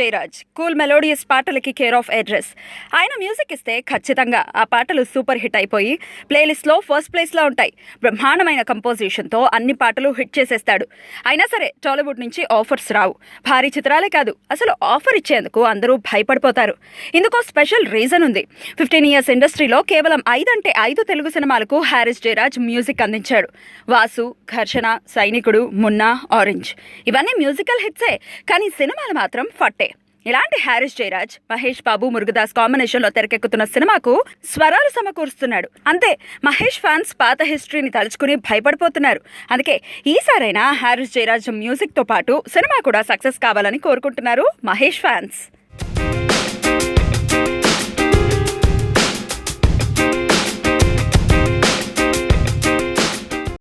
Jayaraj cool melodious పాటలకి care of address. ఆయన music ఇస్తే ఖచ్చితంగా ఆ పాటలు సూపర్ హిట్ అయిపోయి ప్లేలిస్ట్లో ఫస్ట్ ప్లేస్లో ఉంటాయి. బ్రహ్మాండమైన కంపోజిషన్తో అన్ని పాటలు హిట్ చేసేస్తాడు. అయినా సరే టాలీవుడ్ నుంచి ఆఫర్స్ రావు. భారీ చిత్రాలే కాదు, అసలు ఆఫర్ ఇచ్చేందుకు అందరూ భయపడిపోతారు. ఇందుకో స్పెషల్ రీజన్ ఉంది. 15 ఇయర్స్ ఇండస్ట్రీలో కేవలం 5 అంటే 5 తెలుగు సినిమాలకు హారిస్ జయరాజ్ మ్యూజిక్ అందించాడు. వాసు, ఘర్షణ, సైనికుడు, మున్నా, ఆరెంజ్ ఇవన్నీ మ్యూజికల్ హిట్సే, కానీ సినిమాలు మాత్రం ఫట్టే. ఇలాంటి హారిస్ జయరాజ్ మహేష్ బాబు, మురుగదాస్ కాంబినేషన్లో తెరకెక్కుతున్న సినిమాకు స్వరాలు సమకూరుస్తున్నాడు. అంతే, మహేష్ ఫ్యాన్స్ పాత హిస్టరీని తలుచుకుని భయపడిపోతున్నారు. అందుకే ఈసారైనా హారిస్ జయరాజ్ మ్యూజిక్తో పాటు సినిమా కూడా సక్సెస్ కావాలని కోరుకుంటున్నారు మహేష్ ఫ్యాన్స్.